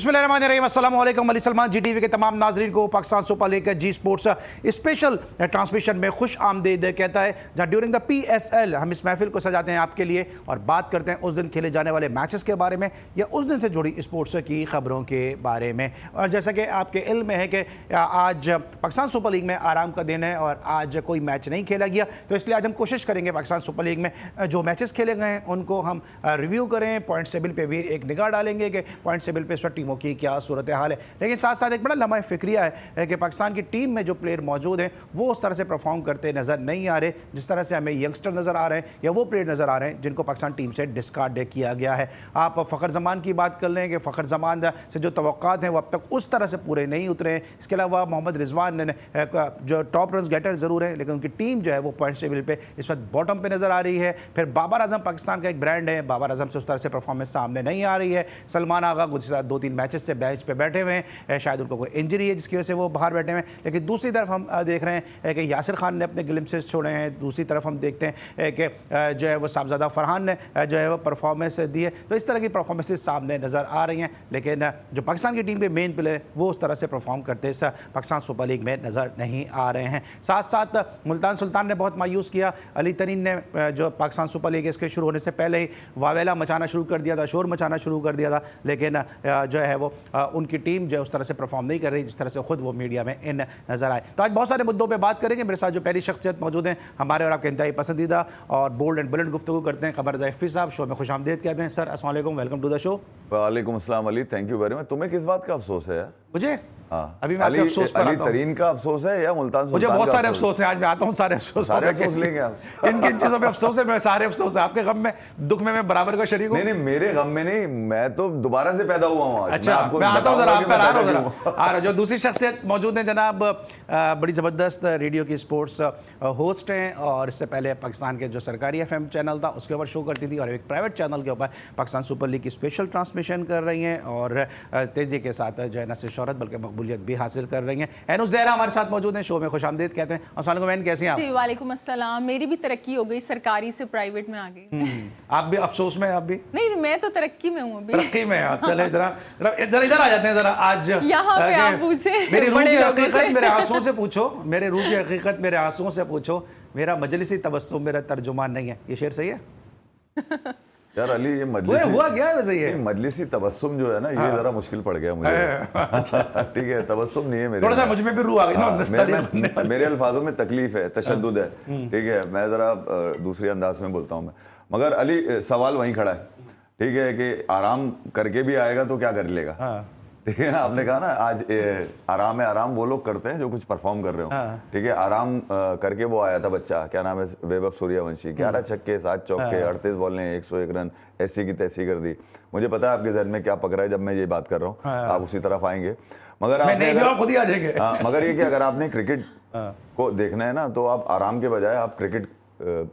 बिस्मिल्लाहिर्रहमानिर्रहीम, अस्सलाम वालेकुम। अली सलमान जी टीवी के तमाम नाजरीन को पाकिस्तान सुपर लीग के जी स्पोर्ट्स स्पेशल ट्रांसमिशन में खुश आमदीद कहता है, जहाँ ड्यूरिंग द PSL हम इस महफिल को सजाते हैं आपके लिए और बात करते हैं उस दिन खेले जाने वाले मैचेस के बारे में या उस दिन से जुड़ी स्पोर्ट्स की खबरों के बारे में। और जैसा कि आपके इल्म में है कि आज पाकिस्तान सुपर लीग में आराम का दिन है और आज कोई मैच नहीं खेला गया, तो इसलिए आज हम कोशिश करेंगे पाकिस्तान सुपर लीग में जो मैचेस खेले गए हैं उनको हम रिव्यू करें, पॉइंट टेबल पे भी एक निगाह डालेंगे कि पॉइंट टेबल पे इस वक्त टीमों की क्या सूरत हाल है। लेकिन साथ साथ एक बड़ा लम्हा फिक्रिया है कि पाकिस्तान की टीम में जो प्लेयर मौजूद हैं वो उस तरह से परफॉर्म करते नज़र नहीं आ रहे जिस तरह से हमें यंगस्टर नज़र आ रहे हैं या वो प्लेयर नज़र आ रहे हैं जिनको पाकिस्तान टीम से डिस्कार्ड किया गया है। आप फ़खर जमान की बात कर लें कि फ़खर जमान से जो तवक्कात हैं वो अब तक उस तरह से पूरे नहीं उतरे हैं। इसके अलावा मोहम्मद रिजवान ने जो टॉप रन गेटर ज़रूर है लेकिन उनकी टीम जो है वो पॉइंट टेबल पे इस वक्त बॉटम पे नज़र आ रही है। फिर बाबर आजम पाकिस्तान का एक ब्रांड है, बाबर आजम से उस तरह से परफॉर्मेंस सामने नहीं आ रही है। सलमान आगा गुज़श्ता 2-3 मैचेस से बेंच पे बैठे हुए हैं, शायद उनको कोई इंजरी है जिसकी वजह से वो बाहर बैठे हुए हैं। लेकिन दूसरी तरफ हम देख रहे हैं कि यासिर खान ने अपने ग्लिम्सेस छोड़े हैं। दूसरी तरफ हम देखते हैं कि जो है वो साहबजादा फरहान ने जो है वो परफॉर्मेंस दी है। तो इस तरह की परफॉर्मेंसेस सामने नज़र आ रही हैं, लेकिन जो पाकिस्तान की टीम के मेन प्लेयर वो उस तरह से परफॉर्म करते पाकिस्तान सुपर लीग में नज़र नहीं आ रहे हैं। साथ साथ मुल्तान सुल्तान ने बहुत मायूस किया। अली तरीन ने जो पाकिस्तान सुपर लीग इसके शुरू होने से पहले ही वावेला मचाना शुरू कर दिया था, शोर मचाना शुरू कर दिया था, लेकिन जो है वो उनकी टीम जो है उस तरह से परफॉर्म नहीं कर रही जिस तरह से खुद वो मीडिया में इन नजर आए। तो आज बहुत सारे मुद्दों पे बात करेंगे। मेरे साथ जो पहली शख्सियत मौजूद हैं हमारे और आपके इंतहाई पसंदीदा और बोल्ड एंड बुलंद गुफ्तगू करते हैं कमर ज़ैफ़ी साहब, शो में खुशामदीद कहते हैं। सर अस्सलाम वालेकुम, वेलकम टू द शो। वालेकुम अस्सलाम Ali, thank you very much. तुम्हें किस बात का अफसोस है यार? मुझे अभी मैं अली अफसोस पर अली आता हूं। तरीन का अफसोस है या मुल्तान मुझे सुल्तान बहुत का सारे अफसोस अफसोस हैं। आज मैं आता हूँ सारे अफसोस सारे अफसोस लेंगे आप? इन किन चीज़ों पे अफसोस है? मैं सारे अफसोस है। आपके गम में दुख में मैं बराबर का शरीक हूँ। नहीं नहीं, मेरे गम में नहीं, मैं तो दोबारा से पैदा हुआ हूँ आज। अच्छा, मैं आता हूँ जरा आप पर आ रहा हूँ। जो दूसरी शख्सियत मौजूद हैं जनाब, बड़ी ज़बरदस्त रेडियो की स्पोर्ट्स होस्ट हैं और इससे पहले पाकिस्तान के जो सरकारी FM चैनल था उसके ऊपर शो करती थी और एक प्राइवेट चैनल के ऊपर पाकिस्तान सुपर लीग की स्पेशल ट्रांसमिशन कर रही हैं और तेज़ी के साथ जो है न सिर्फ शोहरत बल्कि मकबूलियत भी हासिल कर रही हैं। एनु ज़हरा हमारे साथ मौजूद हैं, शो में खुशामदीद कहते हैं। अस्सलाम वालेकुम, कैसी हैं आप? वालेकुम अस्सलाम। मेरी भी तरक्की हो गई, सरकारी से प्राइवेट में आ गई। आप भी अफसोस में? आप भी नहीं, मैं तो तरक्की में हूँ अभी। तरक्की में आप? चले जरा इधर आ जाते हैं जरा। आज यहाँ पे आप पूछे, मेरी रूह की हकीकत मेरे आंसुओं से पूछो, मेरे रूह की हकीकत मेरे आंसुओं से पूछो, मेरा मजलिसी तबस्सुम मेरा तर्जुमान नहीं है। ये शेर सही है यार अली? ये मजलिसी हुआ क्या है वैसे? ये मजलिसी तबस्सुम जो है ना, ये जरा मुश्किल पड़ गया मुझे। ठीक है, तबस्सुम नहीं है मेरे, थोड़ा सा मुझ में भी रूह आ गई ना। मेरे अल्फाजों में तकलीफ है, तशद्दुद है। ठीक है, मैं जरा दूसरी अंदाज में बोलता हूँ मैं। मगर अली सवाल वहीं खड़ा है, ठीक है, कि आराम करके भी आएगा तो क्या कर लेगा? ठीक है ना, आपने कहा ना आज आराम है, आराम वो लोग करते हैं जो कुछ परफॉर्म कर रहे हो। ठीक है, आराम करके वो आया था बच्चा, क्या नाम है, वैभव सूर्यवंशी, 11 छक्के 7 चौके 38 बॉलें 101 रन, ऐसी की तैसी कर दी। मुझे पता है आपके जहन में क्या पक रहा है जब मैं ये बात कर रहा हूँ, आप उसी तरफ आएंगे। मगर आप खुद ही आ जाएंगे। मगर ये कि अगर आपने क्रिकेट को देखना है ना तो आप आराम के बजाय आप क्रिकेट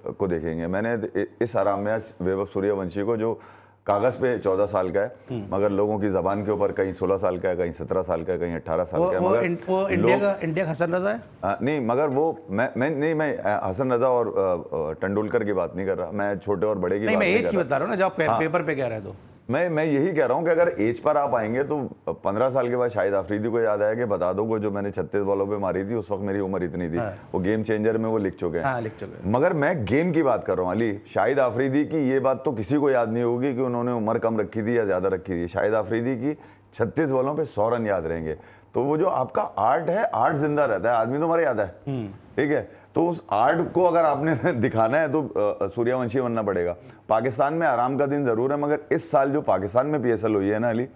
को देखेंगे। मैंने इस आराम में आज वैभव सूर्यवंशी को, जो कागज पे 14 साल का है मगर लोगों की जबान के ऊपर कहीं 16 साल का है, कहीं 17 साल का है, कहीं 18 साल का है। मगर वो इंडिया का हसन रजा है? नहीं, मगर वो मैं हसन रजा और तेंदुलकर की बात नहीं कर रहा, मैं छोटे और बड़े की बात नहीं कर रहा। एज की बता रहा हूँ ना, जब पेपर पे कह रहे तो मैं यही कह रहा हूँ कि अगर एज पर आप आएंगे तो 15 साल के बाद शाहिद आफरीदी को याद आया कि बता दो वो जो मैंने 36 बॉलों पे मारी थी उस वक्त मेरी उम्र इतनी थी। वो गेम चेंजर में वो लिख चुके हैं। मगर मैं गेम की बात कर रहा हूँ अली। शाहिद आफरीदी की ये बात तो किसी को याद नहीं होगी कि उन्होंने उम्र कम रखी थी या ज्यादा रखी थी। शाहिद आफरीदी की 36 बॉलों पे 100 रन याद रहेंगे। तो वो जो आपका आर्ट है, आर्ट जिंदा रहता है, आदमी तो मर जाता है। ठीक है, तो उस आर्ट को अगर आपने दिखाना है तो सूर्यवंशी बनना पड़ेगा। पाकिस्तान में आराम का दिन जरूर है, मगर इस साल जो पाकिस्तान में PSL हुई है ना अली,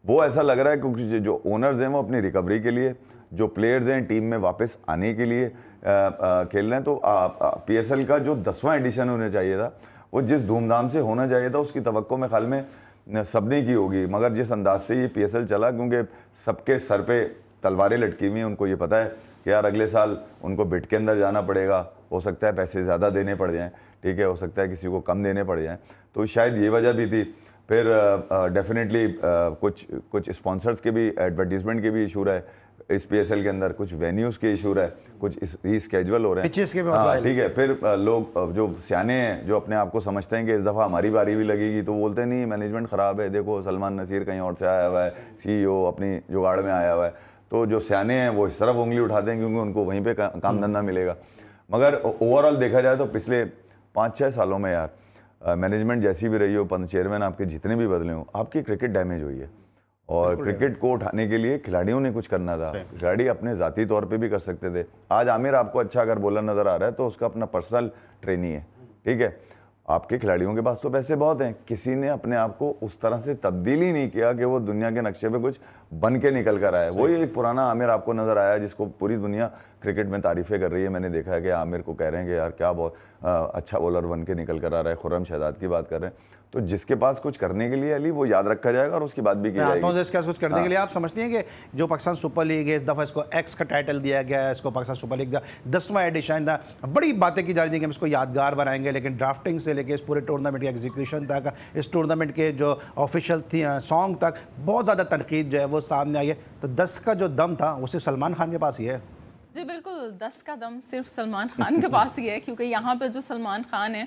वो ऐसा लग रहा है क्योंकि जो ओनर्स हैं वो अपनी रिकवरी के लिए, जो प्लेयर्स हैं टीम में वापस आने के लिए खेल रहे हैं। तो PSL का जो 10वां एडिशन होना चाहिए था वो जिस धूमधाम से होना चाहिए था उसकी तवक्को में ख्याल में सबने की होगी। मगर जिस अंदाज से ये PSL चला, क्योंकि सबके सर पे तलवारें लटकी हुई हैं, उनको ये पता है कि यार अगले साल उनको बिड के अंदर जाना पड़ेगा, हो सकता है पैसे ज़्यादा देने पड़ जाएं, ठीक है, हो सकता है किसी को कम देने पड़ जाएं, तो शायद ये वजह भी थी। फिर डेफिनेटली कुछ स्पॉन्सर्स के भी, एडवर्टीजमेंट के भी इशू रहे। इस PSL के अंदर कुछ वेन्यूज के इशू है, कुछ रीस्केड्यूल हो रहे हैं, पिचेस के भी मसला है। ठीक है, फिर लोग जो सियाने हैं जो अपने आप को समझते हैं कि इस दफ़ा हमारी बारी भी लगेगी, तो बोलते नहीं मैनेजमेंट ख़राब है, देखो सलमान नसीर कहीं और से आया हुआ है, CEO अपनी जुगाड़ में आया हुआ है। तो जो सियाने हैं वो इस तरफ उंगली उठाते हैं क्योंकि उनको वहीं पे काम धंधा मिलेगा। मगर ओवरऑल देखा जाए तो पिछले 5-6 सालों में यार मैनेजमेंट जैसी भी रही हो, चेयरमैन आपके जितने भी बदले हो, आपकी क्रिकेट डैमेज हुई है। और क्रिकेट को उठाने के लिए खिलाड़ियों ने कुछ करना था, खिलाड़ी अपने ज़ाती तौर पे भी कर सकते थे। आज आमिर आपको अच्छा अगर बॉलर नज़र आ रहा है तो उसका अपना पर्सनल ट्रेनी है, ठीक है। आपके खिलाड़ियों के पास तो पैसे बहुत हैं, किसी ने अपने आप को उस तरह से तब्दील ही नहीं किया कि वो दुनिया के नक्शे पे कुछ बन के निकल कर आए। वही एक पुराना आमिर आपको नज़र आया जिसको पूरी दुनिया क्रिकेट में तारीफ़ें कर रही है। मैंने देखा है कि आमिर को कह रहे हैं कि यार क्या बहुत अच्छा बॉलर बन के निकल कर आ रहा है, खुर्रम शहजाद की बात कर रहे हैं। तो जिसके पास कुछ करने के लिए अली वो याद रखा जाएगा और उसकी बात भी की जाएगी। इसके कुछ करने के लिए आप समझते हैं कि जो पाकिस्तान सुपर लीग है, इस दफ़ा इसको एक्स का टाइटल दिया गया है, इसको पाकिस्तान सुपर लीग 10वां एडिशन था, बड़ी बातें की जा रही थी कि हम इसको यादगार बनाएंगे, लेकिन ड्राफ्टिंग से लेके इस पूरे टूर्नामेंट के एग्जीक्यूशन तक, इस टूर्नामेंट के जो ऑफिशियल सॉन्ग तक बहुत ज़्यादा तनकीद जो है वो सामने आई है। तो 10 का जो दम था वो सिर्फ सलमान खान के पास ही है। जी बिल्कुल, 10 का दम सिर्फ सलमान खान के पास ही है, क्योंकि यहाँ पे जो सलमान खान है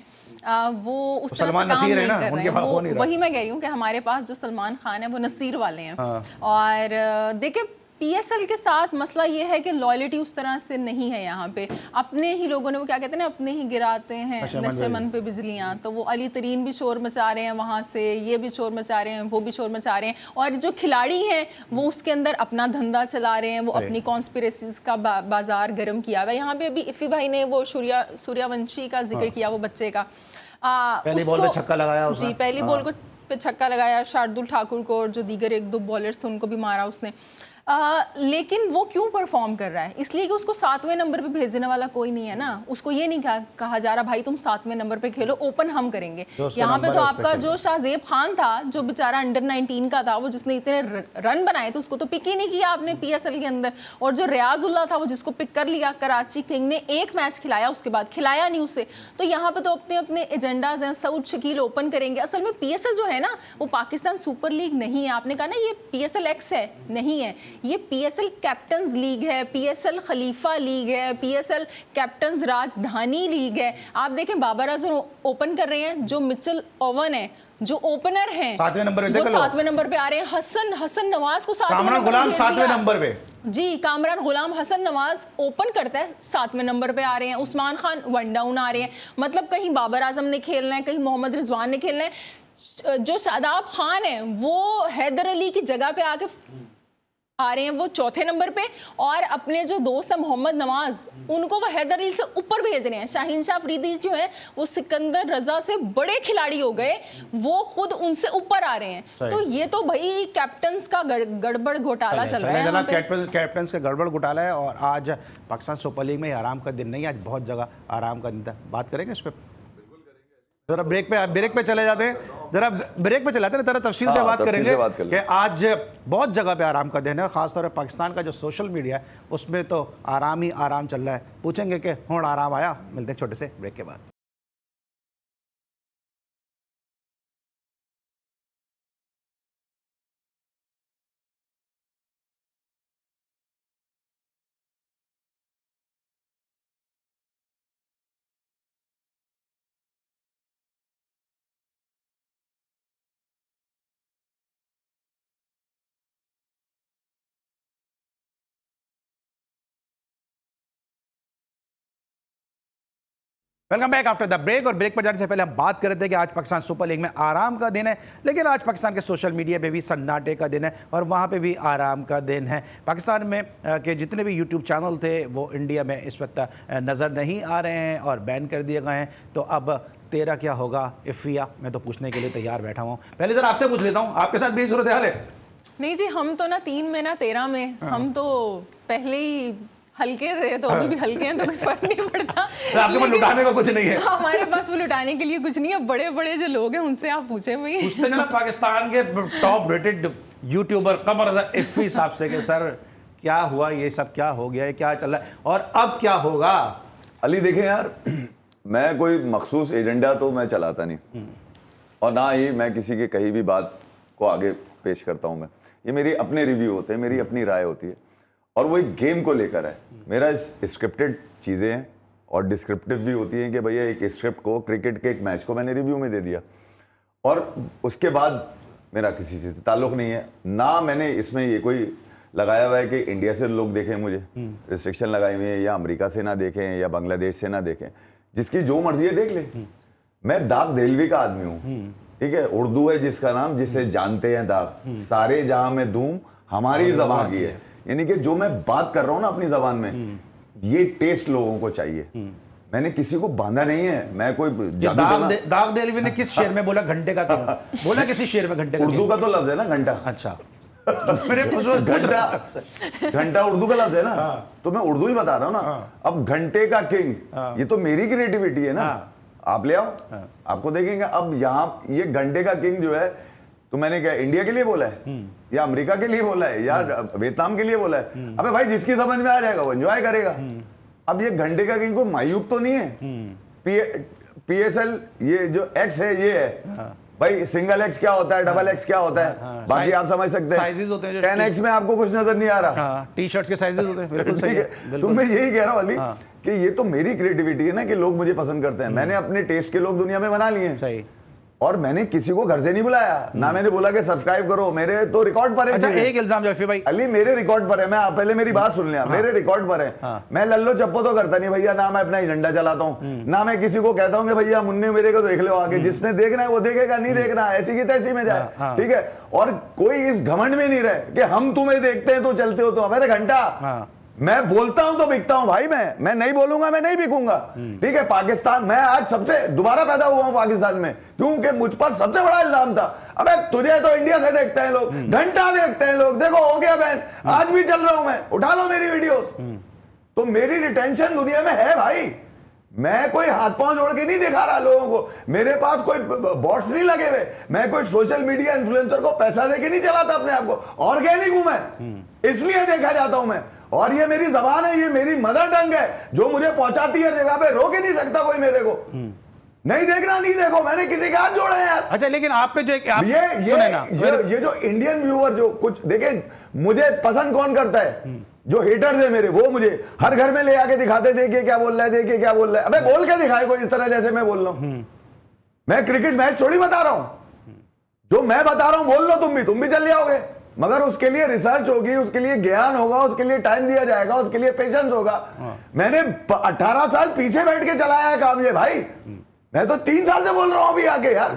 वो उस तरह से काम नहीं कर रहे हैं। वो वही मैं कह रही हूँ कि हमारे पास जो सलमान खान है वो नसीर वाले हैं। और देखिए PSL के साथ मसला ये है कि लॉयल्टी उस तरह से नहीं है यहाँ पे। अपने ही लोगों ने, वो क्या कहते हैं ना, अपने ही गिराते हैं नशे मन पे बिजलियाँ। तो वो अली तरीन भी शोर मचा रहे हैं वहाँ से, ये भी शोर मचा रहे हैं, वो भी शोर मचा रहे हैं, और जो खिलाड़ी हैं वो उसके अंदर अपना धंधा चला रहे हैं, वो अपनी कॉन्स्पिरेसीज का बाजार गर्म किया हुआ है। यहाँ पे अभी इफ़ी भाई ने वो सूर्यवंशी का जिक्र किया, वो बच्चे का पहली बॉल पे छक्का लगाया जी, पहली बॉल को पे छक्का लगाया, शार्दुल ठाकुर को और जो दीगर 1-2 बॉलर्स थे उनको भी मारा उसने। लेकिन वो क्यों परफॉर्म कर रहा है? इसलिए कि उसको 7वें नंबर पे भेजने वाला कोई नहीं है ना। उसको ये नहीं कहा जा रहा भाई तुम 7वें नंबर पे खेलो, ओपन हम करेंगे। यहाँ पे तो आपका जो शाहजेब खान था, जो बेचारा अंडर 19 का था, वो जिसने इतने रन बनाए थे, उसको तो पिक ही नहीं किया आपने PSL के अंदर। और जो रियाजुल्लाह था वो जिसको पिक कर लिया, कराची किंग ने एक मैच खिलाया, उसके बाद खिलाया नहीं उसे। तो यहाँ पे तो अपने अपने एजेंडाज हैं। सऊद शकील ओपन करेंगे। असल में PSL जो है ना वो पाकिस्तान सुपर लीग नहीं है। आपने कहा ना ये PSL X है, नहीं है, ये PSL कैप्टन्स लीग है, PSL खलीफा लीग है, PSL कैप्टन्स राजधानी लीग है। आप देखें बाबर आजम ओपन कर रहे हैं, जो मिचेल ओवन है जो ओपनर हैं 7वें नंबर पे, वो 7वें नंबर पे आ रहे हैं। हसन नवाज को 7वें कामरान गुलाम 7वें नंबर पे, जी कामरान गुलाम हसन नवाज ओपन करता है, 7वें नंबर पे आ रहे हैं। उस्मान खान वन डाउन आ रहे हैं। मतलब कहीं बाबर आजम ने खेलना है, कहीं मोहम्मद रिजवान ने खेलना है। जो शादाब खान है वो हैदर अली की जगह पे आके आ रहे हैं, वो 4थे नंबर पे। और अपने जो दोस्त है मोहम्मद नवाज, उनको वो हैदर अली से ऊपर भेज रहे हैं। शाहीन शाह अफरीदी जो है वो सिकंदर रजा से बड़े खिलाड़ी हो गए, वो खुद उनसे ऊपर आ रहे हैं। तो ये तो भाई कैप्टन्स का गड़बड़ घोटाला चल रहा है। कैप्टन्स का गड़बड़ घोटाला है। और आज पाकिस्तान सुपर लीग में आराम का दिन नहीं, आज बहुत जगह आराम का दिन था। बात करेंगे इस पर, जरा ब्रेक पे चले जाते हैं, जरा ब्रेक पे चले जाते हैं, जरा तफसील से बात करेंगे कि आज बहुत जगह पे आराम का दिन है। खासतौर पर पाकिस्तान का जो सोशल मीडिया है उसमें तो आराम ही आराम चल रहा है। पूछेंगे कि हुण आराम आया। मिलते हैं छोटे से ब्रेक के बाद। Welcome back after the break. और ब्रेक पर जाने से पहले हम बात कर रहे थे कि आज पाकिस्तान सुपर लीग में आराम का दिन है, लेकिन आज पाकिस्तान के सोशल मीडिया पे भी सन्नाटे का दिन है और वहाँ पे भी आराम का दिन है। पाकिस्तान में के जितने भी यूट्यूब चैनल थे वो इंडिया में इस वक्त नज़र नहीं आ रहे हैं और बैन कर दिए गए हैं। तो अब तेरा क्या होगा इफ़िया, मैं तो पूछने के लिए तैयार बैठा हूँ। पहले सर आपसे पूछ लेता हूँ, आपके साथ भी सूरत हाल है? नहीं जी, हम तो ना 3 में ना 13 में, हम तो पहले ही हल्के थे, तो अभी भी हल्के हैं, तो कोई फर्क नहीं पड़ता। आपके पास लुटाने का कुछ नहीं है? हमारे पास वो लुटाने के लिए कुछ नहीं है। बड़े बड़े जो लोग हैं उनसे आप पूछे भाई। पूछते ना पाकिस्तान के टॉप रेटेड यूट्यूबर कमर रज़ा इफ़ी साहब से कि सर क्या हुआ, ये सब क्या हो गया है, क्या चल रहा है और अब क्या होगा? अली देखें यार, मैं कोई मखसूस एजेंडा तो मैं चलाता नहीं और ना ही मैं किसी के कहीं भी बात को आगे पेश करता हूँ। मैं ये मेरी अपने रिव्यू होते हैं, मेरी अपनी राय होती है। और वो एक गेम को लेकर है। मेरा स्क्रिप्टेड चीजें हैं और डिस्क्रिप्टिव भी होती हैं कि भैया एक स्क्रिप्ट को, क्रिकेट के एक मैच को मैंने रिव्यू में दे दिया और उसके बाद मेरा किसी चीज से ताल्लुक नहीं है ना। मैंने इसमें ये कोई लगाया हुआ है कि इंडिया से लोग देखें मुझे, रिस्ट्रिक्शन लगाई हुई है, या अमेरिका से ना देखें या बांग्लादेश से ना देखें, जिसकी जो मर्जी है देख ले। मैं दाग देलवी का आदमी हूँ, ठीक है, उर्दू है जिसका नाम, जिसे जानते हैं दाग, सारे जहां में धूम हमारी जबान की है। यानी कि जो मैं बात कर रहा हूं ना अपनी जबान में, ये टेस्ट लोगों को चाहिए। मैंने किसी को बांधा नहीं है, मैं कोई दाग देलवी ने किस शेर में बोला घंटे का बोला किसी शेर में घंटे का? उर्दू का तो लफ्ज है ना घंटा। अच्छा, घंटा उर्दू का लफ्ज है ना, तो मैं उर्दू ही बता रहा हूँ ना। अब घंटे का किंग, ये तो मेरी क्रिएटिविटी है ना, आप ले आओ, आपको देखेंगे। अब यहाँ ये घंटे का किंग जो है, तो मैंने क्या इंडिया के लिए बोला है या अमेरिका के लिए बोला है या वियतनाम के लिए बोला है? अबे भाई जिसकी समझ में आ जाएगा वो एंजॉय करेगा। अब ये घंटे का किंग कोई मायूब तो नहीं है। PSL ये जो एक्स है ये है भाई, सिंगल एक्स क्या होता है, डबल एक्स क्या होता है, बाकी आप समझ सकते हैं। साइजेस होते हैं 10X में आपको कुछ नजर नहीं आ रहा। टी शर्ट्स के साइजेस होते हैं, बिल्कुल सही है। तो मैं यही कह रहा हूँ अली कि ये तो मेरी क्रिएटिविटी है ना कि लोग मुझे पसंद करते हैं। मैंने अपने टेस्ट के लोग दुनिया में बना लिए हैं। सही। और मैंने किसी को घर से नहीं बुलाया ना, मैंने बोला कि सब्सक्राइब करो, मेरे तो रिकॉर्ड पर है। अच्छा, एक इल्जाम जो भाई अली मेरे रिकॉर्ड पर है, मैं पहले मेरी बात सुन लिया, मेरे रिकॉर्ड पर है। मैं लल्लो चप्पो तो करता नहीं भैया, ना मैं अपना एजेंडा चलाता हूँ, ना मैं किसी को कहता हूँ कि भैया मुन्ने मेरे को देख लो आगे, जिसने देखना है वो देखेगा, नहीं देखना ऐसी की तैसी में जाए, ठीक है। और कोई इस घमंड में नहीं रहे कि हम तुम्हें देखते हैं तो चलते हो, तो मेरे घंटा मैं बोलता हूं तो बिकता हूं भाई। मैं नहीं बोलूंगा, मैं नहीं बिकूंगा, ठीक है। पाकिस्तान, मैं आज सबसे दोबारा पैदा हुआ हूं पाकिस्तान में, क्योंकि मुझ पर सबसे बड़ा इल्जाम था। अबे तुझे तो इंडिया से देखते हैं लोग, घंटा देखते हैं लोग, देखो हो गया बहन, आज भी चल रहा हूं मैं, उठा लो मेरी वीडियोस। तो मेरी रिटेंशन दुनिया में है भाई। मैं कोई हाथ पांव जोड़ के नहीं दिखा रहा लोगों को, मेरे पास कोई बॉट्स नहीं लगे हुए, मैं कोई सोशल मीडिया इन्फ्लुएंसर को पैसा देके नहीं चलाता अपने आप को। ऑर्गेनिक हूं मैं, इसलिए देखा जाता हूं मैं। और ये मेरी जबान है, ये मेरी मदर टंग है, जो मुझे पहुंचाती है जगह पे, रोक ही नहीं सकता कोई मेरे को। नहीं देखना नहीं देखो, मैंने किसी के हाथ जोड़े हैं यार। अच्छा, लेकिन आप पे जो ये जो इंडियन व्यूअर जो कुछ देखे, मुझे पसंद कौन करता है? जो हेटर्स है मेरे, वो मुझे हर घर में ले आके दिखाते, देखिए क्या बोल रहा है, देखिए क्या बोल रहा है। अबे बोल के दिखाए कोई इस तरह जैसे मैं बोल रहा हूं। मैं क्रिकेट मैच थोड़ी बता रहा हूं, जो मैं बता रहा हूं बोल लो तुम भी चल जाओगे, मगर उसके लिए रिसर्च होगी, उसके लिए ज्ञान होगा, उसके लिए टाइम दिया जाएगा, उसके लिए पेशेंस होगा। मैंने 18 साल पीछे बैठ के चलाया है काम ये भाई। मैं तो 3 साल से बोल रहा हूं अभी आके यार।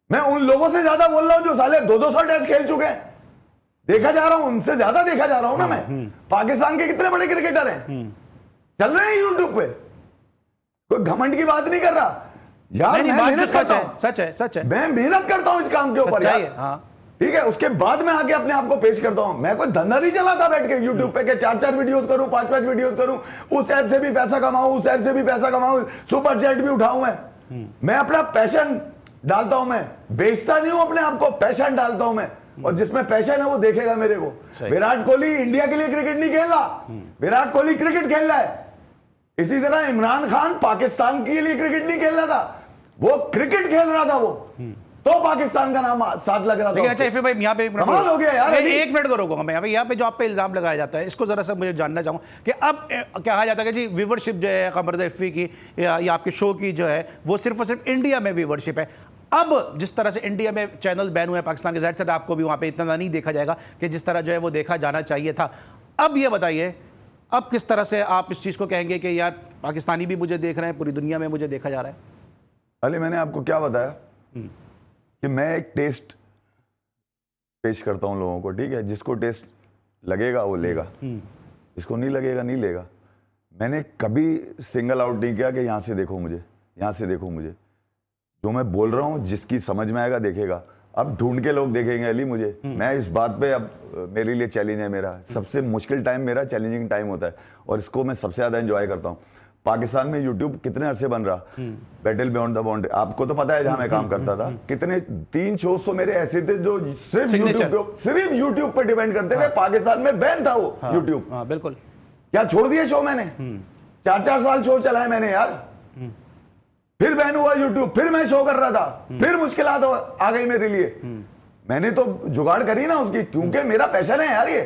मैं उन लोगों से ज्यादा बोल रहा हूं जो साले 200 टेस्ट खेल चुके हैं, देखा जा रहा हूं, उनसे ज्यादा देखा जा रहा हूं ना मैं। पाकिस्तान के कितने बड़े क्रिकेटर हैं, चल रहे हैं यूट्यूब पे, कोई घमंड की बात नहीं कर रहा यार। नहीं, बात सच है, मैं मेहनत करता हूं इस काम के ऊपर यार, ठीक है। उसके बाद में आके अपने आप को पेश करता हूं। मैं कोई धंधा नहीं चलाता बैठ के यूट्यूब पे के 4-4 वीडियोस करूं, 5-5 वीडियोस करूं, उस ऐप से भी पैसा कमाऊं, उस ऐप से भी पैसा कमाऊं, सुपर चैट भी उठाऊं। मैं अपना पैशन डालता हूं, मैं बेचता नहीं हूं अपने आप को, पैशन डालता हूं मैं, और जिसमें पैशन है वो देखेगा मेरे को। विराट कोहली इंडिया के लिए क्रिकेट नहीं खेल रहा, विराट कोहली क्रिकेट खेल रहा है। इसी तरह इमरान खान पाकिस्तान के लिए क्रिकेट नहीं खेल रहा था, वो क्रिकेट खेल रहा था, वो तो पाकिस्तान का नाम साथ लग रहा था। लेकिन अच्छा भाई, यहाँ पे कमाल हो गया यार। एक मिनट को रोकूंगा मैं यहाँ पे जो आप पे इल्जाम लगाया जाता है, इसको जरा सा मुझे जानना चाहूंगा कि अब कहा जाता है कि जी व्यूवरशिप जो है कमर दैफी की या आपके शो की जो है वो सिर्फ और सिर्फ इंडिया में व्यूवरशिप है। अब जिस तरह से इंडिया में चैनल बैन हुए पाकिस्तान के, जाहिर से आपको भी वहाँ पे इतना नहीं देखा जाएगा कि जिस तरह जो है वो देखा जाना चाहिए था। अब ये बताइए, अब किस तरह से आप इस चीज़ को कहेंगे कि यार पाकिस्तानी भी मुझे देख रहे हैं, पूरी दुनिया में मुझे देखा जा रहा है? अली मैंने आपको क्या बताया कि मैं एक टेस्ट पेश करता हूं लोगों को, ठीक है। जिसको टेस्ट लगेगा वो लेगा, जिसको नहीं लगेगा नहीं लेगा। मैंने कभी सिंगल आउट नहीं किया कि यहां से देखो मुझे, यहां से देखो मुझे। जो मैं बोल रहा हूं जिसकी समझ में आएगा देखेगा। अब ढूंढ के लोग देखेंगे अली मुझे। मैं इस बात पे, अब मेरे लिए चैलेंज है, मेरा सबसे मुश्किल टाइम मेरा चैलेंजिंग टाइम होता है, और इसको मैं सबसे ज्यादा एंजॉय करता हूँ। पाकिस्तान में यूट्यूब कितने अरसे बन रहा, बैटल बियॉन्ड द बाउंड्री, आपको तो पता है जहां मैं काम करता था, कितने 3 शोज तो मेरे ऐसे थे जो सिर्फ यूट्यूब पे डिपेंड करते थे। पाकिस्तान में बैन था वो यूट्यूब, बिल्कुल। क्या छोड़ दिए शो मैंने? 4-4 साल शो चलाए मैंने यार, फिर बैन हुआ यूट्यूब, फिर मैं शो कर रहा था, फिर मुश्किलात आ गई मेरे लिए। मैंने तो जुगाड़ करी ना उसकी, क्योंकि मेरा पैशन है यार ये।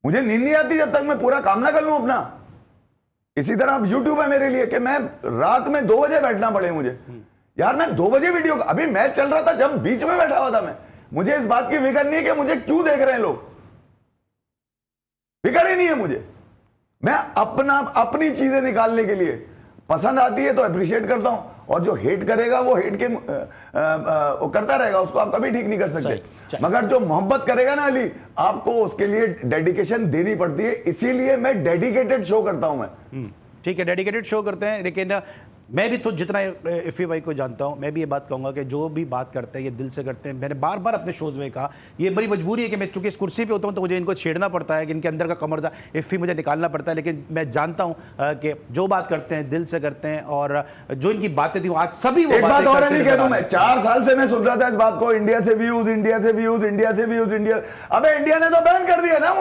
मुझे नींद नहीं आती जब तक मैं पूरा काम ना कर लूं अपना। इसी तरह अब यूट्यूब है मेरे लिए कि मैं रात में 2 बजे बैठना पड़े मुझे। यार मैं 2 बजे वीडियो, अभी मैच चल रहा था जब बीच में बैठा हुआ था मैं, मुझे इस बात की फिक्र नहीं है कि मुझे क्यों देख रहे हैं लोग, फिक्र ही नहीं है मुझे। मैं अपनी चीजें निकालने के लिए, पसंद आती है तो अप्रिशिएट करता हूं, और जो हेट करेगा वो हेट के वो करता रहेगा, उसको आप कभी ठीक नहीं कर सकते। मगर जो मोहब्बत करेगा ना अली, आपको उसके लिए डेडिकेशन देनी पड़ती है, इसीलिए मैं डेडिकेटेड शो करता हूं मैं। ठीक है, डेडिकेटेड शो करते हैं, लेकिन मैं भी तो जितना इफ़ी भाई को जानता हूं, मैं भी ये बात कहूंगा कि जो भी बात करते हैं ये दिल से करते हैं। मैंने बार बार अपने शोज़ में कहा, ये बड़ी मजबूरी है कि मैं चूंकि इस कुर्सी पे होता हूं तो मुझे इनको छेड़ना पड़ता है कि इनके अंदर का कमरदा इफ़ी मुझे निकालना पड़ता है, लेकिन मैं जानता हूं कि जो बात करते हैं दिल से करते हैं, और जो इनकी बातें थी आज सभी वो एक बात और नहीं कह दूं मैं, 4 साल से मैं सुन रहा था इस बात को, इंडिया से व्यूज, इंडिया से व्यूज, इंडिया से व्यूज, इंडिया। अबे इंडिया ने तो बैन कर दिया ना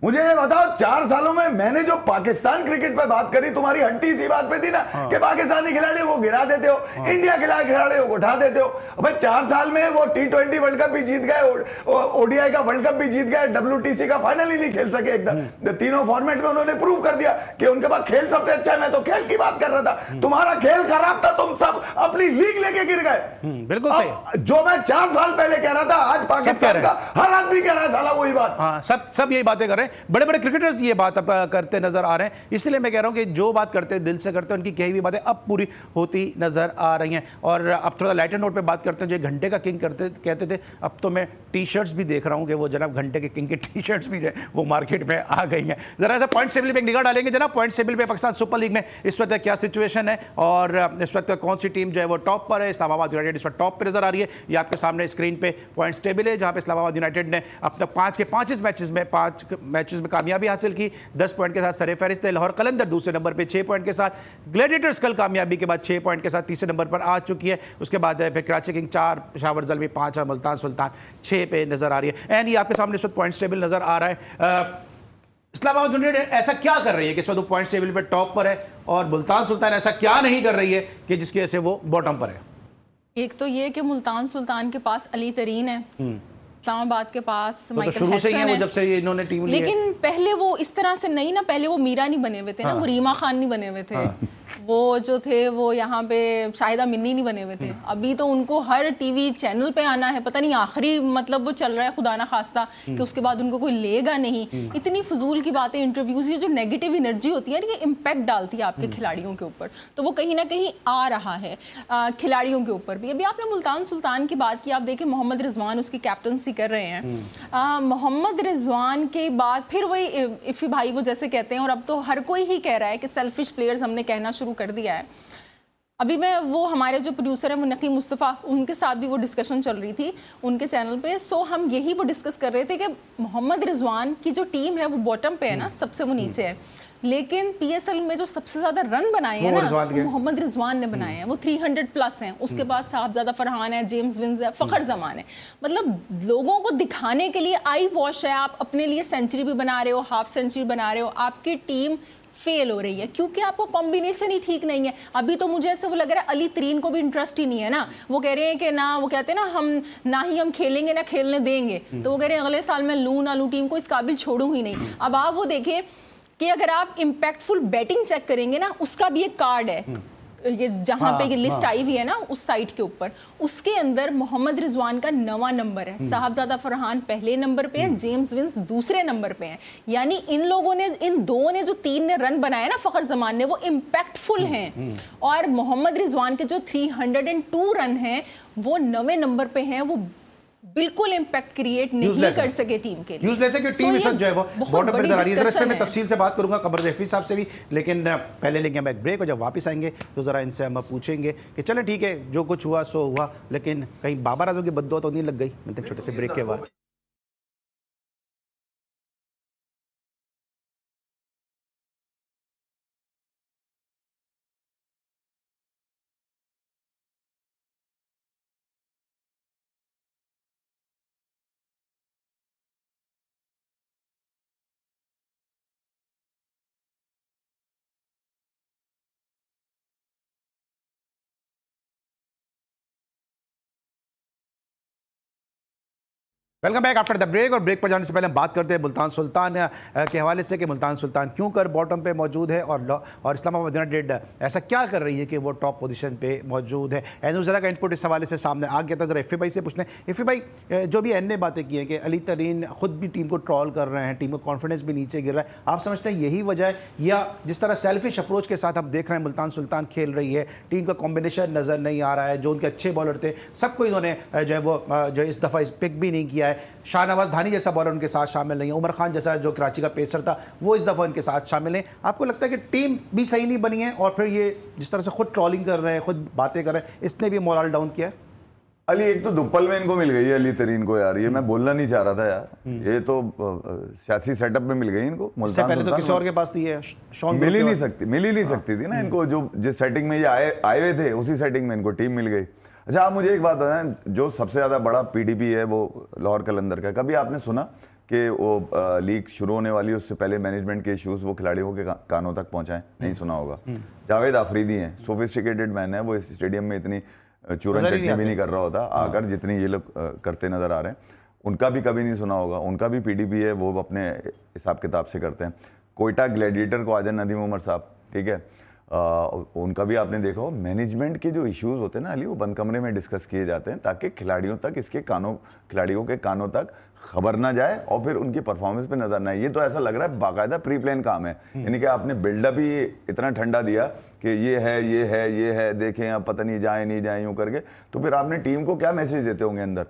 मुझे ये बताओ, 4 सालों में मैंने जो पाकिस्तान क्रिकेट पे बात करी, तुम्हारी हट्टी सी बात पे थी ना कि पाकिस्तानी खिलाड़ियों को गिरा देते हो, इंडिया खिलाड़ियों को उठा देते हो। भाई 4 साल में वो T20 वर्ल्ड कप भी जीत गए, ओडीआई का वर्ल्ड कप भी जीत गए, WTC का फाइनल ही नहीं खेल सके एकदम। तीनों फॉर्मेट में उन्होंने प्रूव कर दिया कि उनके पास खेल सबसे अच्छा है। मैं तो खेल की बात कर रहा था, तुम्हारा खेल खराब था, तुम सब अपनी लीग लेके गिर गए। बिल्कुल सही। जो मैं 4 साल पहले कह रहा था, आज पाकिस्तान का हर आदमी कह रहा है साला वही बात। हाँ, सब यही बातें कर रहे हैं, बड़े बड़े क्रिकेटर्स ये बात अब करते नजर आ रहे हैं। इसलिए मैं कह रहा हूं कि जो बात करते हैं दिल से करते हैं, उनकी कही हुई बातें अब पूरी होती नजर आ रही हैं। और अब थोड़ा लाइटर नोट पे बात करते हैं, जो घंटे का किंग कहते थे, अब तो मैं टी शर्ट्स भी देख रहा हूं कि वो जनाब घंटे के किंग की टी शर्ट्स भी वो मार्केट में आ गई हैं। जरा सा पॉइंट टेबल पे एक निगाह डालेंगे जनाब, पॉइंट टेबल पे पाकिस्तान सुपर लीग में इस वक्त क्या सिचुएशन है, और इस वक्त कौन सी टीम जो है वो टॉप पर है। इस्लामाबाद यूनाइटेड इस वक्त टॉप पर नजर आ रही है। ये आपके सामने स्क्रीन पे पॉइंट्स टेबल है, जहां पे इस्लामाबाद यूनाइटेड ने अब तक 5 के 5 मैचेस में कामयाबी हासिल की, 10 पॉइंट के साथ सरे फहरिस्त है। लाहौर कलंदर दूसरे नंबर पे 6 पॉइंट के साथ, ग्लैडिएटर्स कल कामयाबी के बाद 6 पॉइंट के साथ तीसरे नंबर पर आ चुकी है। उसके बाद फिर कराची किंग 4, पेशावर ज़ल्मी 5 और मुल्तान सुल्तान 6 पे नजर आ रही है। एंड ये आपके सामने इस वक्त पॉइंट्स टेबल नजर आ रहा है। इस्लामाबाद यूनाइटेड ऐसा क्या कर रही है कि इस वक्त पॉइंट्स टेबल पर टॉप पर है, और मुल्तान सुल्तान ऐसा क्या नहीं कर रही है कि जिसकी वजह से वो बॉटम पर है? एक तो ये कि मुल्तान सुल्तान के पास अली तरीन है, इस्लामाबाद के पास तो शुरू से ही है वो, जब से ये इन्होंने टीम ली है। लेकिन पहले वो इस तरह से नहीं ना, पहले वो मीरा नहीं बने हुए थे ना, वो रीमा खान नहीं बने हुए थे, वो जो थे वो यहाँ पे शाहिदा मिन्नी नहीं बने हुए थे। अभी तो उनको हर टीवी चैनल पे आना है, पता नहीं आखिरी मतलब वो चल रहा है खुदा ना खास्ता कि उसके बाद उनको कोई लेगा नहीं। इतनी फजूल की बातें, इंटरव्यूज, ये जो नेगेटिव एनर्जी होती है ये इम्पैक्ट डालती है आपके खिलाड़ियों के ऊपर, तो वो कहीं ना कहीं आ रहा है खिलाड़ियों के ऊपर भी। अभी आपने मुल्तान सुल्तान की बात की, आप देखें मोहम्मद रिजवान उसकी कैप्टनसी कर रहे हैं। मोहम्मद रिजवान के बाद फिर वही इफ़ी भाई वो जैसे कहते हैं, और अब तो हर कोई ही कह रहा है कि सेल्फिश प्लेयर्स हमने कहना शुरू कर दिया है। अभी मैं वो हमारे जो प्रोड्यूसर हैं वो नकी मुस्तफ़ा, उनके साथ भी वो डिस्कशन चल रही थी उनके चैनल पे। सो हम यही वो डिस्कस कर रहे थे कि मोहम्मद रिजवान की जो टीम है वो बॉटम पे है ना, सबसे वो नीचे है, लेकिन PSL में जो सबसे ज्यादा रन बनाए हैं ना वो मोहम्मद रिजवान ने बनाए हैं, वो 300 प्लस हैं। उसके बाद साहबजादा फरहान है, जेम्स विंस है, फ़खर जमान है। मतलब लोगों को दिखाने के लिए आई वॉश है, आप अपने लिए सेंचुरी भी बना रहे हो, हाफ सेंचुरी बना रहे हो, आपकी टीम फेल हो रही है क्योंकि आपका कॉम्बिनेशन ही ठीक नहीं है। अभी तो मुझे ऐसे वो लग रहा है अली तरीन को भी इंटरेस्ट ही नहीं है ना, वो कह रहे हैं कि ना, वो कहते हैं ना हम ना ही हम खेलेंगे ना खेलने देंगे, तो वो कह रहे हैं अगले साल मैं लूँ ना लूँ टीम को, इस काबिल छोड़ूं ही नहीं। अब आप वो देखें कि अगर आप इम्पैक्टफुल बैटिंग चेक करेंगे ना, उसका भी एक कार्ड है, ये जहां पे ये लिस्ट आई हुई है ना उस साइट के ऊपर, उसके अंदर मोहम्मद रिजवान का 9वां नंबर है, साहबजादा फरहान पहले नंबर पे है, जेम्स विंस दूसरे नंबर पे है। यानी इन लोगों ने, इन दो ने जो 3 ने रन बनाया ना फ़खर जमान ने, वो इम्पैक्टफुल हैं। और मोहम्मद रिजवान के जो 302 रन हैं वो 9वें नंबर पे हैं, वो बिल्कुल इंपैक्ट क्रिएट नहीं कर सके टीम के लिए। यूजलेस है कि टीम इस वक्त जो है वो बॉटम पर नजर आ रही है। इस पे मैं तफसील से बात करूंगा कमर जफीर साहब से भी, लेकिन पहले लेंगे हम एक ब्रेक, और जब वापस आएंगे तो ज़रा इनसे हम पूछेंगे कि चलें ठीक है जो कुछ हुआ सो हुआ, लेकिन कहीं बाबर आजम की बद्दुआ तो नहीं लग गई। मतलब छोटे से ब्रेक के बाद welcome back after the break. और ब्रेक पर जाने से पहले हम बात करते हैं मुल्तान सुल्तान के हवाले से कि मुल्तान सुल्तान क्यों कर बॉटम पे मौजूद है और इस्लामाबाद यूनाइटेड ऐसा क्या कर रही है कि वो टॉप पोजीशन पे मौजूद है। एनू ज़रा का इनपुट इस हवाले से सामने आ गया था। ज़रा इफ़ी भाई से पूछते हैं। इफ़ी भाई, जो भी एन ने बातें की हैं कि अली तरीन खुद भी टीम को ट्रॉल कर रहे हैं, टीम का कॉन्फिडेंस भी नीचे गिर रहा है, आप समझते हैं यही वजह है, या जिस तरह सेल्फिश अप्रोच के साथ हम देख रहे हैं मुल्तान सुल्तान खेल रही है, टीम का कॉम्बिनेशन नज़र नहीं आ रहा है, जो उनके अच्छे बॉलर थे सबको इन्होंने जो है वो जो इस दफ़ा पिक भी नहीं किया है, शाहनवाज धानी जैसा बॉलर उनके साथ शामिल नहीं है, उमर खान जैसा जो कराची का पेसर था वो इस दफ़ा इनके साथ शामिल नहीं। आपको लगता है कि टीम भी सही नहीं बनी है और फिर ये जिस तरह से खुद ट्रॉलिंग कर रहे हैं, खुद बातें कर रहे हैं, इसने भी मोरल डाउन किया है? अली, एक तो दुप्पल में इनको मिल गई है अली तरीन को यार, ये मैं बोलना नहीं चाह रहा था यार, ये तो सियासी सेटअप में मिल गई इनको। इससे पहले तो किसी और के पास थी है, मिल ही नहीं सकती थी ना इनको, जो जिस सेटिंग में ये आए हुए थे उसी सेटिंग में इनको टीम मिल गई। अच्छा, आप मुझे एक बात बताएं, जो सबसे ज़्यादा बड़ा पीडीपी है वो लाहौर कलंदर का, कभी आपने सुना कि वो लीग शुरू होने वाली उससे पहले मैनेजमेंट के इश्यूज वो खिलाड़ियों के कानों तक पहुंचाएं? नहीं सुना होगा। जावेद आफरीदी हैं, सोफिस्टिकेटेड मैन है, वो इस स्टेडियम में इतनी चूरन चटनी भी नहीं कर रहा होता आकर जितनी ये लोग करते नजर आ रहे हैं। उनका भी कभी नहीं सुना होगा, उनका भी पीडीपी है, वो अपने हिसाब किताब से करते हैं। कोयटा ग्लैडिएटर को आजन नदीम उमर साहब, ठीक है, उनका भी आपने देखा हो। मैनेजमेंट के जो इश्यूज होते हैं ना अली, वो बंद कमरे में डिस्कस किए जाते हैं ताकि खिलाड़ियों तक खिलाड़ियों के कानों तक खबर ना जाए और फिर उनकी परफॉर्मेंस पे नजर ना आए। ये तो ऐसा लग रहा है बाकायदा प्री प्लान काम है, यानी कि आपने बिल्डअप ही इतना ठंडा दिया कि ये है, देखें अब पता नहीं जाए नहीं जाए यूं करके, तो फिर आपने टीम को क्या मैसेज देते होंगे अंदर,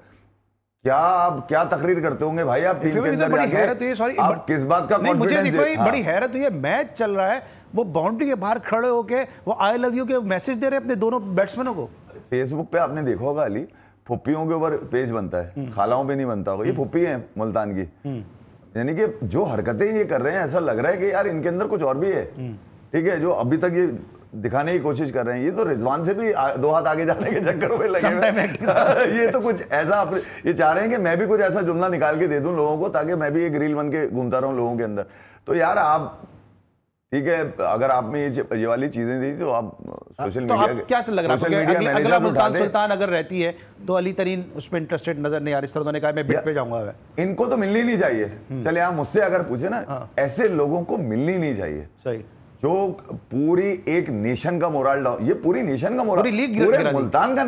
क्या तकरीर करते होंगे भाई आप टीम के अंदर? बड़ी हैरत हुई, सॉरी, आप किस बात का मुझे बड़ी हैरत हुई है, मैच चल रहा है, वो बाउंड्री के बाहर खड़े होके वो आई लव यू के मैसेज दे रहे हैं अपने दोनों बैट्समैनों को। फेसबुक पे आपने देखा होगा अली, फुप्पियों के ऊपर पेज बनता है, खालाओं पे नहीं बनता होगा। ये फुप्पी है मुल्तान की, यानी कि जो हरकतें ये कर रहे हैं ऐसा लग रहा है कि यार इनके अंदर कुछ और भी है, ठीक है, जो अभी तक ये दिखाने की कोशिश कर रहे हैं। ये तो रिजवान से भी दो हाथ आगे जाने के चक्कर में लगे हुए। ये तो कुछ ऐसा ये चाह रहे हैं कि मैं भी कुछ ऐसा जुमला निकाल के दे दूं लोगों को ताकि मैं भी एक रील बन के घूमता रहूं लोगों के अंदर। तो यार आप, ठीक है, अगर आप में ये वाली चीजें दी तो आप सोशल मीडिया, तो क्या से लग रहा है अगला मुल्तान सुल्तान अगर रहती है तो अली तरीन उसमें इंटरेस्टेड नजर नहीं आ रही? इस तरह उन्होंने कहा मैं बिट पे जाऊंगा। इनको तो मिलनी नहीं चाहिए। चले आप मुझसे अगर पूछे ना, ऐसे लोगों को मिलनी नहीं चाहिए। सही, जो पूरी एक नेशन का मोरल डाउन, ये पूरी नेशन का मोरल, पूरे मुल्तान का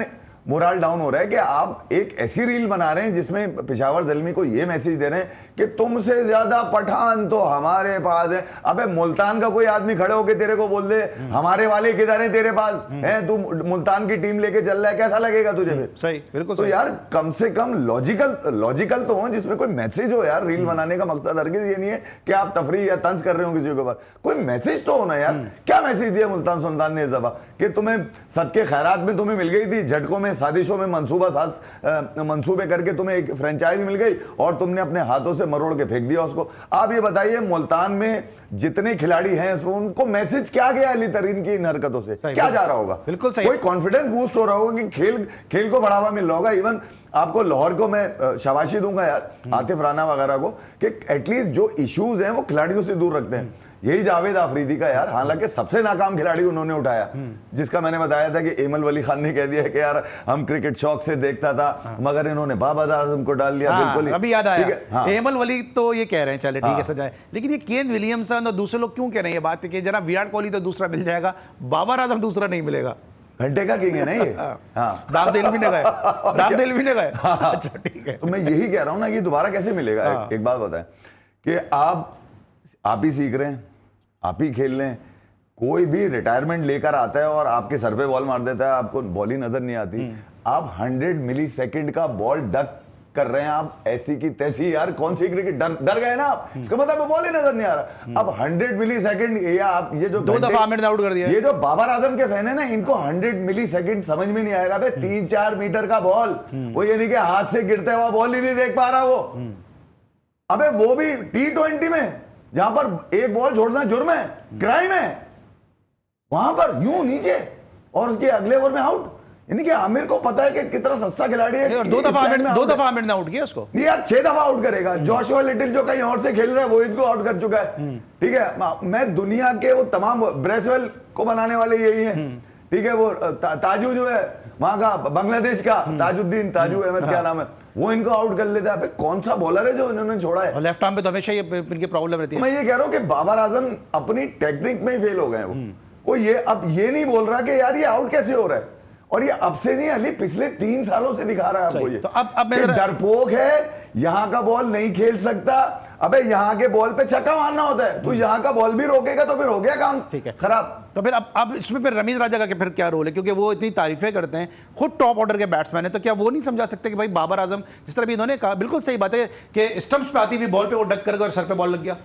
मोरल डाउन हो रहा है कि आप एक ऐसी रील बना रहे हैं जिसमें पेशावर ज़ल्मी को ये मैसेज दे रहे हैं कि तुमसे ज्यादा पठान तो हमारे पास है। अबे मुल्तान का कोई आदमी खड़े होकर तेरे को बोल दे हमारे वाले किधर है तेरे पास है, तू मुल्तान की टीम लेके चल रहा है, कैसा लगेगा तुझे? फिर सही, बिल्कुल। तो यार कम से कम लॉजिकल तो हो, जिसमें कोई मैसेज हो यार। रील बनाने का मकसद हरगिज़ ये नहीं है कि आप तफरीह या तंज कर रहे हो किसी के ऊपर, कोई मैसेज तो होना यार। क्या मैसेज दिया मुल्तान सुल्तान ने इस दफा कि तुम्हें सदके खैरात में तुम्हें मिल गई थी, झटकों में साजिशों में मंसूबे करके तुम्हें एक फ्रेंचाइज मिल गई और तुमने अपने हाथों से मरोड़ के फेंक दिया उसको। आप ये बताइए मुल्तान में जितने खिलाड़ी हैं उनको मैसेज क्या गया अली तरीन की इन हरकतों से? क्या जा रहा होगा? बिल्कुल सही। कोई कॉन्फिडेंस बूस्ट हो रहा होगा कि खेल को बढ़ावा मिल रहा होगा। इवन आपको लाहौर को मैं शाबाशी दूंगा यार, आतिफ राना वगैरह को, कि एटलीस्ट जो इश्यूज हैं वो खिलाड़ियों से दूर रखते हैं। यही जावेद आफरीदी का यार, हालांकि सबसे नाकाम खिलाड़ी उन्होंने उठाया, जिसका मैंने बताया था कि एमल वली खान ने कह दिया कि यार हम क्रिकेट शौक से देखता था, मगर इन्होंने बाबर आजम को डाल लिया। बिल्कुल अभी याद आया, एमल वली तो ये कह रहे हैं चले ठीक है सजाए, लेकिन ये केन विलियमसन और दूसरे लोग क्यों कह रहे हैं ये बात कि जरा विराट कोहली तो दूसरा मिल जाएगा, बाबर आजम दूसरा नहीं मिलेगा? घंटे का किंग है ना ये। दागदेल भी नहीं गए। अच्छा ठीक है, तो मैं यही कह रहा हूं ना कि दोबारा कैसे मिलेगा। एक बात बताएं कि आप ही सीख रहे हैं, आप ही खेल रहे हैं, कोई भी रिटायरमेंट लेकर आता है और आपके सर पे बॉल मार देता है, आपको बॉल ही नजर नहीं आती। आप 100 मिलीसेकंड का बॉल डक कर रहे हैं, आप ऐसी की तैसी, यार कौन सी क्रिकेट, डर गए ना आप, इसका मतलब बॉल ही नजर नहीं आ रहा। अब 100 मिलीसेकंड, या आप ये जो 2 दफा आमिर ने आउट कर दिया, ये जो बाबर आजम के फैन है ना, इनको 100 मिलीसेकंड समझ में नहीं आएगा। 3-4 मीटर का बॉल, वो ये नहीं कि हाथ से गिरता हुआ बॉल ही नहीं देख पा रहा वो। अबे वो भी T20 में, जहां पर एक बॉल छोड़ना जुर्म है, क्राइम है, वहां पर यूं नीचे और उसके अगले ओवर में आउट। यानी कि आमिर को पता है कि कितना सस्ता खिलाड़ी है। 2 दफा आमिर ने आउट किया उसको। नहीं यार, 6 दफा आउट करेगा। जोशुआ लिटिल जो कहीं और से खेल रहा है वो इनको आउट कर चुका है। ठीक है, मैं दुनिया के वो तमाम, ब्रेसवेल को बनाने वाले यही हैं, ठीक है, वो ताजू जो है वहां का, बांग्लादेश का ताजुद्दीन, ताजू अहमद क्या नाम है, वो इनको आउट कर लेता है। कौन सा बॉलर है जो इन्होंने छोड़ा है? लेफ्ट आर्म पे तो हमेशा ये इनकी प्रॉब्लम रहती है। मैं ये कह रहा हूँ कि बाबर आजम अपनी टेक्निक में ही फेल हो गए। वो कोई ये अब ये नहीं बोल रहा कि यार ये आउट कैसे हो रहा है, और ये अब से नहीं अली पिछले 3 सालों से दिखा रहा है आपको। ये तो अब डरपोक है, यहां का बॉल नहीं खेल सकता। अबे यहां के बॉल पे छक्का मारना होता है, तो यहां का बॉल भी रोकेगा तो फिर हो गया काम ठीक है खराब। तो फिर अब इसमें फिर रमीज राजा का फिर क्या रोल है, क्योंकि वो इतनी तारीफें करते हैं, खुद टॉप ऑर्डर के बैट्समैन है, तो क्या वो नहीं समझा सकते कि भाई बाबर आजम जिस तरह भी इन्होंने कहा, बिल्कुल सही बात है कि स्टंप्स पे आती हुई बॉल पे वो डक कर गया और सर पे बॉल लग गया।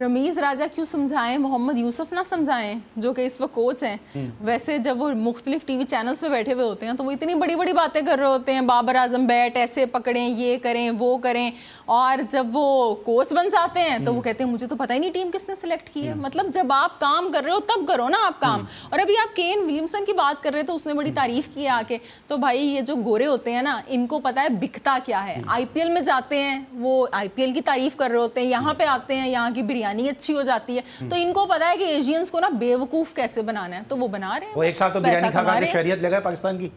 रमीज राजा क्यों समझाएं, मोहम्मद यूसुफ ना समझाएं जो कि इस वक्त कोच हैं। वैसे जब वो मुख्तलिफ टीवी चैनल्स पे बैठे हुए होते हैं तो वो इतनी बड़ी बड़ी बातें कर रहे होते हैं, बाबर आजम बैट ऐसे पकड़ें, ये करें वो करें, और जब वो कोच बन जाते हैं तो वो कहते हैं मुझे तो पता ही नहीं टीम किसने सेलेक्ट की है। मतलब जब आप काम कर रहे हो तब करो ना आप काम। और अभी आप केन विलियमसन की बात कर रहे थे, उसने बड़ी तारीफ की आके। तो भाई ये जो गोरे होते हैं ना, इनको पता है बिकता क्या है। IPL में जाते हैं, वो IPL की तारीफ कर रहे होते हैं, यहाँ पे आते हैं, यहाँ की बिरयानी अच्छी हो जाती है, तो इनको पता है कि एशियंस को ना बेवकूफ कैसे बनाना है, तो वो बना रहे हैं। वो एक साथ तो बिरयानी खा के शरीयत लगा है पाकिस्तान की।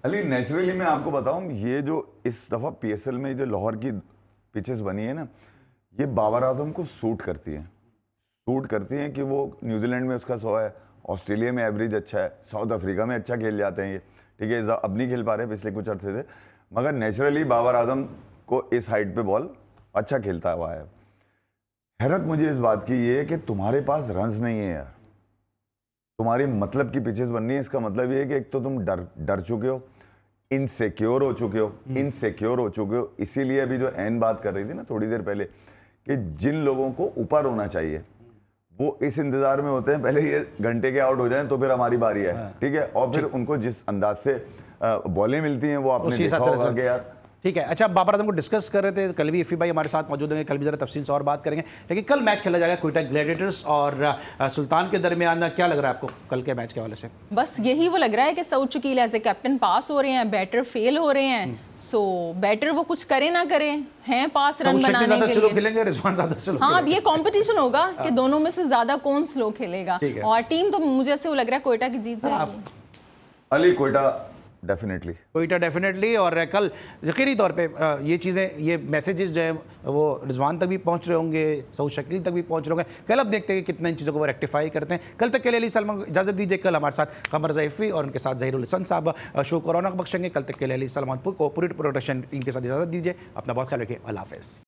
अली नेचुरली मैं आपको बताऊं, ये जो इस दफा PSL में जो लाहौर की पिचेस बनी है ना, ये बाबर आजम को सूट करती हैं कि वो न्यूजीलैंड में उसका 100 है, ऑस्ट्रेलिया में एवरेज अच्छा है, साउथ अफ्रीका में अच्छा खेल जाते हैं ये, ठीक है। अब नहीं खेल पा रहे पिछले कुछ अर्से से, मगर नेचुरली बाबर आजम को इस हाइट पे बॉल अच्छा खेलता हुआ है। हैरत मुझे इस बात की ये है कि तुम्हारे पास रन्स नहीं है यार, तुम्हारी मतलब की पिचेस बननी है। इसका मतलब ये है कि एक तो तुम डर चुके हो, इनसिक्योर हो चुके हो। इसीलिए अभी जो एन बात कर रही थी ना थोड़ी देर पहले, कि जिन लोगों को ऊपर होना चाहिए वो इस इंतजार में होते हैं पहले ये घंटे के आउट हो जाएं तो फिर हमारी बारी है, ठीक है। और फिर उनको जिस अंदाज से बॉलें मिलती हैं वो आपने देखा होगा कि यार ठीक है। अच्छा, बाबर आजम को डिस्कस कर रहे थे, कल भी इफ़ी भाई हमारे साथ मौजूद होंगे, कल भी जरा तफसील से और बात करेंगे। लेकिन कल मैच खेला जाएगा क्वेटा ग्लैडिएटर्स और सुल्तान के दरमियान। क्या लग रहा है आपको कल के मैच के हवाले से? बस यही वो लग रहा है कि Saud Shakeel as a captain pass हो रहे हैं, बैटर फेल हो रहे हैं। सो बैटर वो कुछ करे ना करे हैं पास रन बनाने के लिए, खेलेंगे रिजवान ज़्यादा स्लो। हाँ, अब ये कंपटीशन होगा कि दोनों में से ज्यादा कौन स्लो खेलेगा, और टीम तो मुझे ऐसे वो लग रहा है कोयटा की जीत जाएगी। अली कोयटा डेफिनेटली। और कल यकीनी तौर पे ये चीज़ें, ये मैसेजेस जो है वो रिजवान तक भी पहुंच रहे होंगे, सऊद शकील तक भी पहुंच रहे होंगे। कल अब देखते हैं कि कितना इन चीज़ों को वो रेक्टिफाई करते हैं। कल तक के लिए अली सलमान को इजाज़त दीजिए। कल हमारे साथ कमर ज़ैफ़ी और उनके साथ ज़हीरुल हसन साहब शो को रौनक बख्शेंगे। कल तक के लिए अली सलमान को पूरी प्रोडक्शन टीम के साथ इजाज़त दीजिए। अपना बहुत ख्याल रखिए। अल्लाह हाफ़िज़।